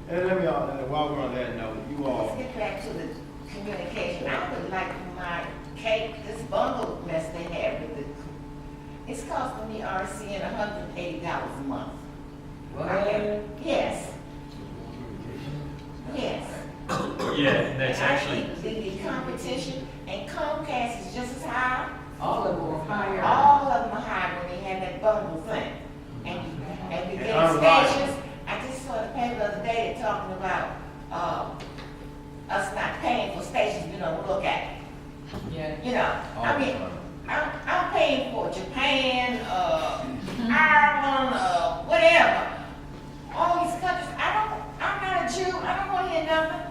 And let me, while we're on that note, you all, Let's get back to the communication. I would like my cake, this bundle mess they have with it. It's costing me RCN $180 a month. What? Yes. Yes. Yeah, and that's And I actually, think the competition and Comcast is just as high. All of them are higher. All of them are high when they have that bundle thing. And we get unreliable. stations. I just saw the paper the other day they're talking about us not paying for stations we don't look at. Yeah. You know, I all the mean, time. I'm paying for Japan, Ireland, whatever. All these countries, I'm not a Jew, I don't want to hear nothing.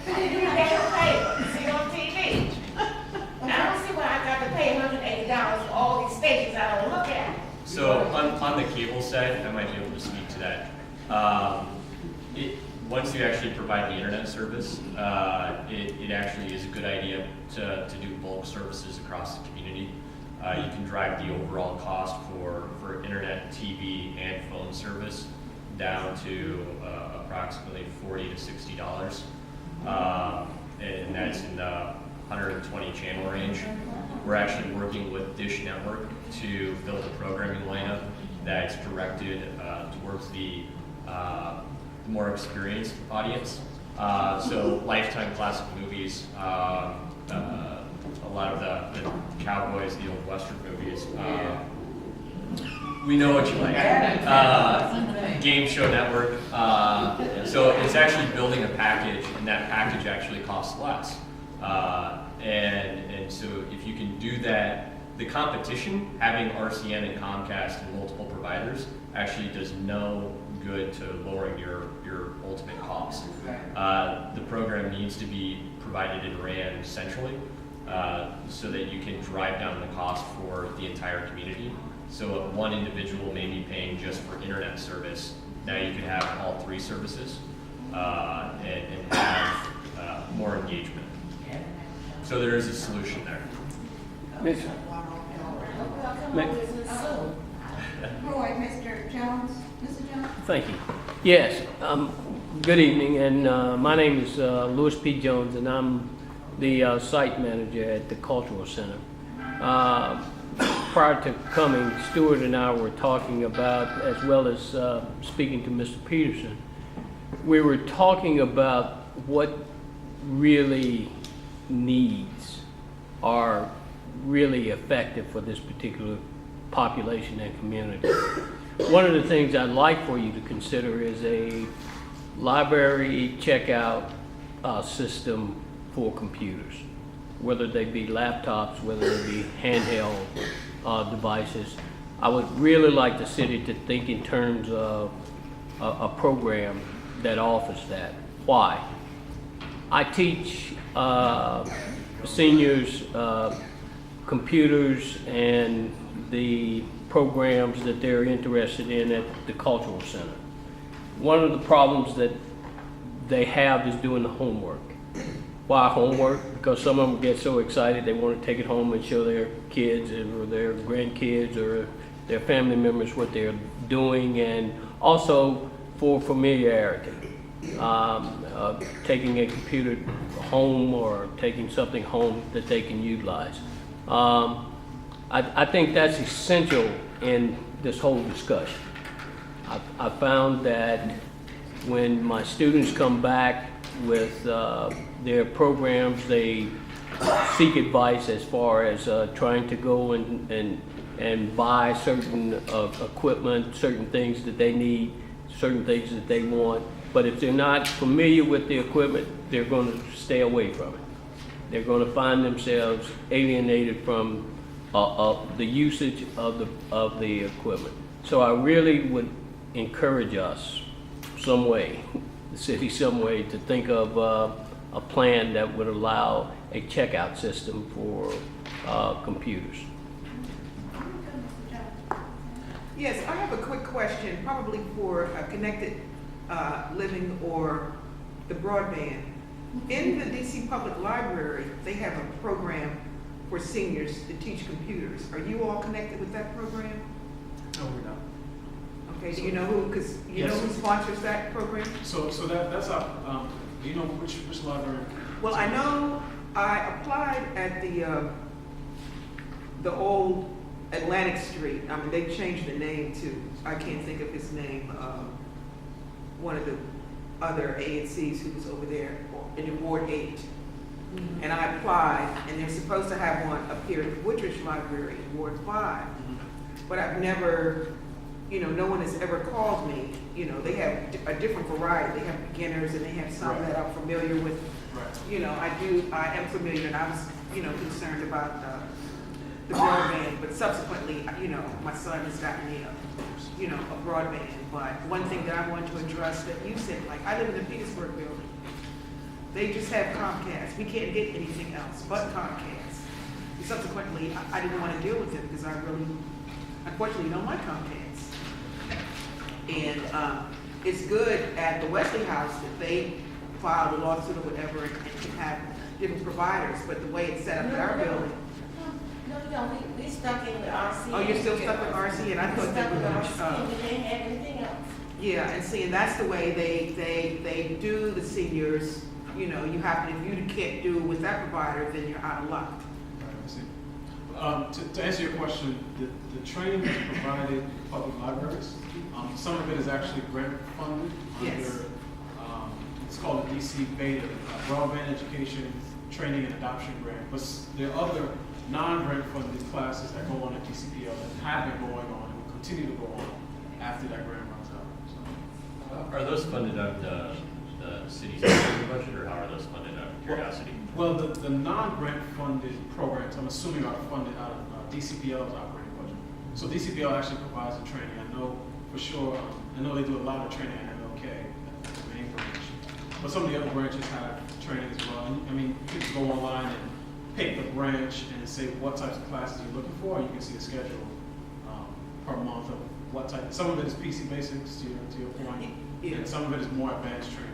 I read that paper, see it on TV. I don't see why I got to pay $180 for all these stations I don't look at. so on the cable side, I might be able to speak to that. Once you actually provide the internet service, it actually is a good idea to do bulk services across the community. You can drive the overall cost for internet, TV, and phone service down to approximately $40 to $60. And that's in the 120 channel range. We're actually working with Dish Network to build a programming lineup that's directed towards the more experienced audience. So Lifetime classic movies, a lot of the cowboys, the old Western movies. We know what you like. Game Show Network. So it's actually building a package, and that package actually costs less. And so if you can do that, the competition, having RCN and Comcast and multiple providers, actually does no good to lowering your ultimate cost. The program needs to be provided and ran centrally so that you can drive down the cost for the entire community. So if one individual may be paying just for internet service, now you can have all three services and have more engagement. So there is a solution there. Miss- Ma- Roy, Mr. Jones, Mr. Jones? Thank you. Yes, good evening, and my name is Louis P. Jones, and I'm the site manager at the Cultural Center. Prior to coming, Stuart and I were talking about, as well as speaking to Mr. Peterson, we were talking about what really needs are really effective for this particular population and community. One of the things I'd like for you to consider is a library checkout system for computers, whether they be laptops, whether they be handheld devices. I would really like the city to think in terms of a program that offers that. Why? I teach seniors computers and the programs that they're interested in at the Cultural Center. One of the problems that they have is doing the homework. Why homework? Because some of them get so excited they want to take it home and show their kids or their grandkids or their family members what they're doing, and also for familiarity. Taking a computer home or taking something home that they can utilize. I think that's essential in this whole discussion. I found that when my students come back with their programs, they seek advice as far as trying to go and buy certain equipment, certain things that they need, certain things that they want. But if they're not familiar with the equipment, they're going to stay away from it. They're going to find themselves alienated from the usage of the equipment. So I really would encourage us some way, the city some way, to think of a plan that would allow a checkout system for computers. Yes, I have a quick question, probably for Connected Living or the broadband. In the DC Public Library, they have a program for seniors to teach computers. Are you all connected with that program? No, we're not. Okay, Okay, do you know who, because you know Yes. who sponsors that program? So that's our, do you know which library? Well, I know I applied at the old Atlantic Street. I mean, they changed the name to, I can't think of his name, one of the other ANCs who was over there in Ward 8. And I applied, and they're supposed to have one up here at the Woodridge Library in Ward 5. But I've never, you know, no one has ever called me. You know, they have a different variety. They have beginners and they have some Right. that I'm familiar with. Right. You know, I am familiar, and I was, you know, concerned about the broadband, but subsequently, you know, my son has gotten me a broadband. But one thing that I want to address that you said, like, I live in the Petersburg building. They just have Comcast. We can't get anything else but Comcast. And subsequently, I didn't want to deal with it because I really, unfortunately, don't like Comcast. And it's good at the Wesley House that they filed a lawsuit or whatever and can have different providers, but the way it's set up at our building. No, we stuck in with RC. Oh, you're still stuck with RC, and I thought they Stuck were with gonna, RC, and we didn't have anything else. yeah, and see, and that's the way they do the seniors. You know, you have to, if you can't do with that provider, then you're out of luck. Right, I see. To answer your question, the training is provided in public libraries. Some of it is actually grant funded Yes. under, it's called the DC Beta, Broadband Education Training and Adoption Grant. But there are other non-grant funded classes that go on at DCPL that have been going on and will continue to go on after that grant runs out. Are those funded out of the city's operating budget, or how are those funded out of curiosity? Well, the non-grant funded programs, I'm assuming, are funded out of DCPL's operating budget. So DCPL actually provides the training. I know for sure, I know they do a lot of training at MLK, the main branch. But some of the other branches have training as well. And, I mean, you can go online and pick the branch and say what types of classes you're looking for. You can see a schedule per month of what type. Some of it is PC basics, to your point, Yeah. and some of it is more advanced training.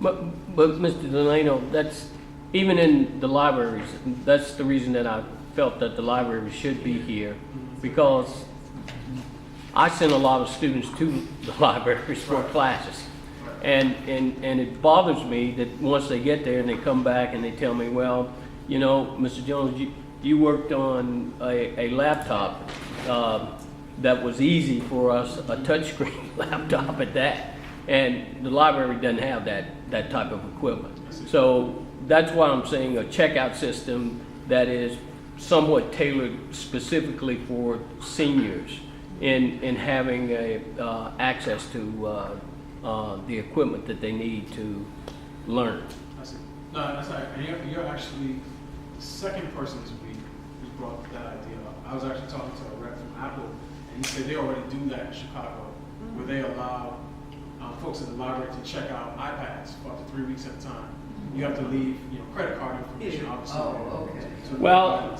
But Mr. Delano, that's, even in the libraries, that's the reason that I felt that the library should be here, because I send a lot of students to the libraries for classes. And it bothers me that once they get there and they come back and they tell me, well, you know, Mr. Jones, you worked on a laptop that was easy for us, a touchscreen laptop at that. And the library doesn't have that type of equipment. So that's why I'm saying a checkout system that is somewhat tailored specifically for seniors in having access to the equipment that they need to learn. I see. No, that's right. And you're actually the second person this week who brought that idea up. I was actually talking to a rep from Apple, and he said they already do that in Chicago, where they allow folks in the library to check out iPads for up to 3 weeks at a time. You have to leave, credit card information, obviously. Oh, okay. Well,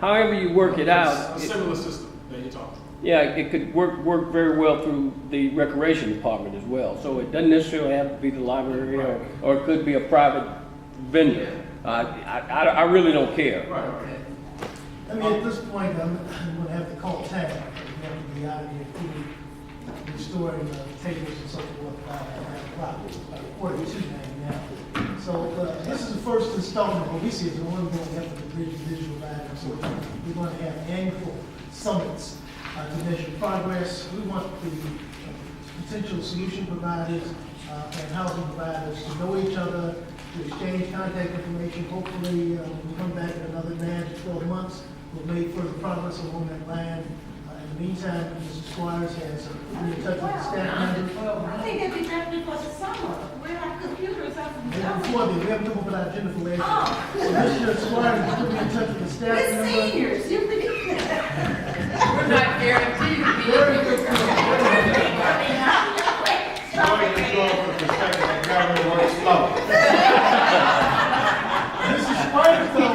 however you work it out, A similar system that you're talking about. yeah, it could work very well through the recreation department as well. So it doesn't necessarily have to be the library, or it could be a private vendor. I really don't care. Right. Okay. I mean, at this point, I'm gonna have to call TAG. We have to be out of here food, restoring tables and so forth by 9:45, 9:42 now. So this is the first installment. What we see is the one going after the bridge visual items. So we're going to have annual summits to measure progress. We want the potential solution providers and housing providers to know each other, to exchange contact information. Hopefully, we'll come back in another 9 to 12 months. We'll make further progress along that line. In the meantime, Mrs. Squires has been in touch with the staff members. I think it'd be better before the summer, where our computers are from. And before then, we haven't come up with our agenda for last year. Oh. So Mr. Squires is putting me in touch with the staff We're member. seniors, you think. We're not guaranteed to be Very able good. to. Sorry, you're going from the perspective that government works slow. Mrs. Squires, though,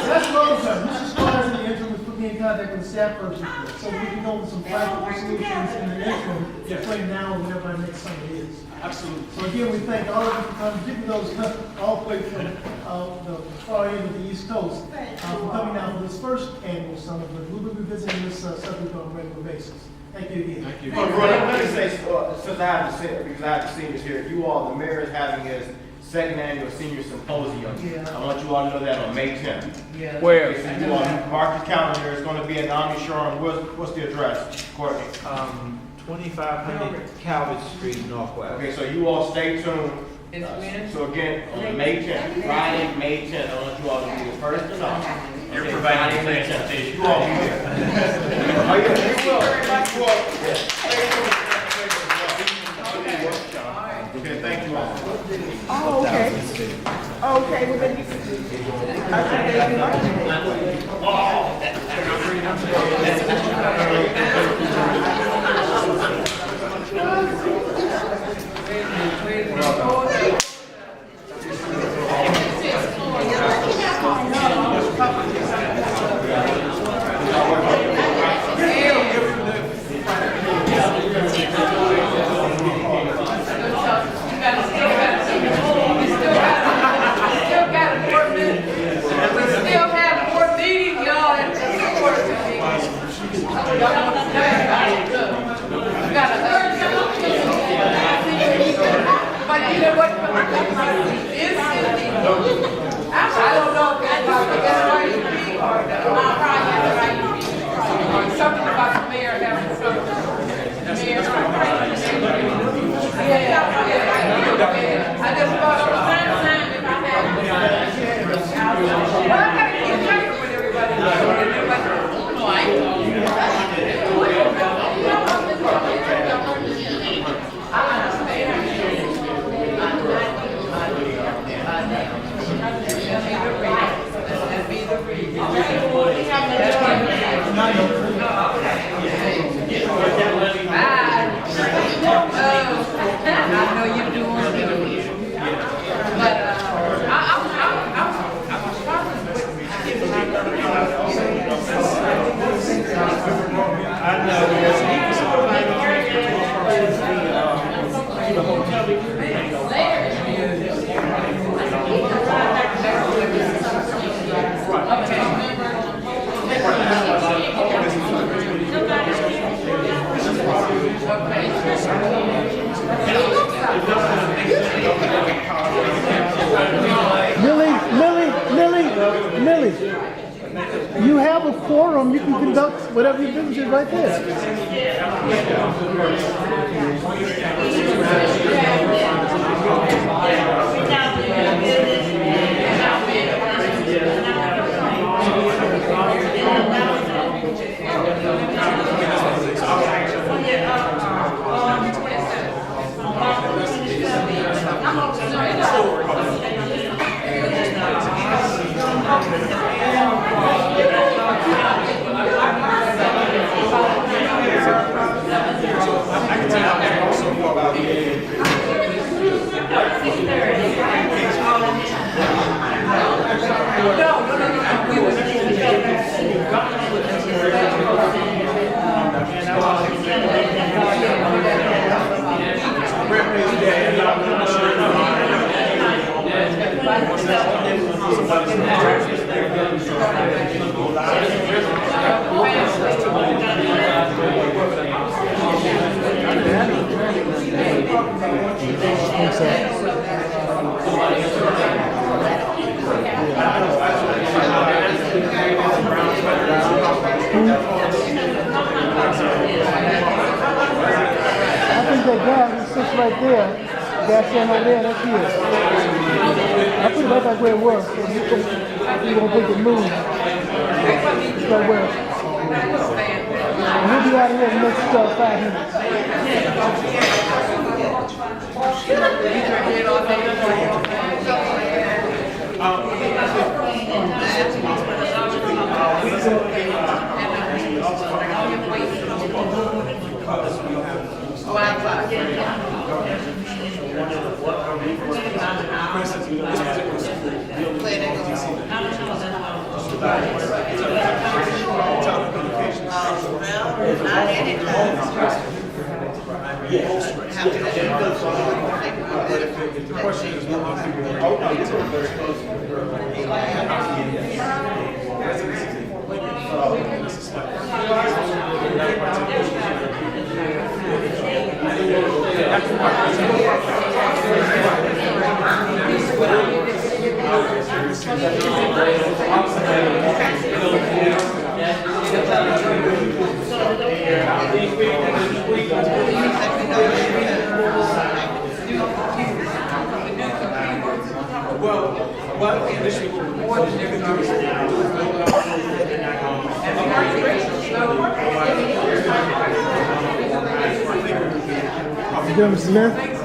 that's long term. Mrs. Squires in the interim has put me in contact with the staff person, so we can go with some practical solutions in the interim between now and whenever our next summer is. Absolutely. So again, we thank all of you for coming, particularly those all the way from the far end of the East Coast, for coming out for this first annual summit, but we'll be revisiting this subject on a regular basis. Thank you again. Thank you. Well, Roy, let me say, since I have because I have the seniors here, you all, the mayor is having his second annual senior symposium. Yeah. I want you all to know that on May 10th. Yeah. Where? Okay, so you all mark your calendar. It's going to be at the Omni Shore. What's the address, Courtney? 2500 Calvert Street Northwest. Okay, so you all stay tuned. It's when? So again, on May 10th, Friday, May 10th, I want you all to be the first to know. You're Okay, providing Friday, May 10th. transportation. You all be there. Oh, yeah, you will. You all. Okay, thank you all. Oh, okay. Okay, well then But you know what? I don't know if that's right to be or something about the mayor having some. I just thought it was time if I had. Well, I gotta keep track with everybody. I know you do want to do it. But I was struggling Millie, you have a quorum, you can conduct whatever your business is right there. That guy who sits right there, that stand over there, that's his. I put it right back where it was, so you won't think it moved. It's right where. And we'll be out of here in the next 5 minutes. The question is, what more people want to do? Well, initially, what you can do is build Gentleman Smith?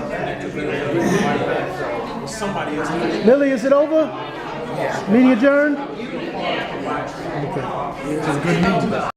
somebody else. Millie, is it over? Meeting adjourned? Okay.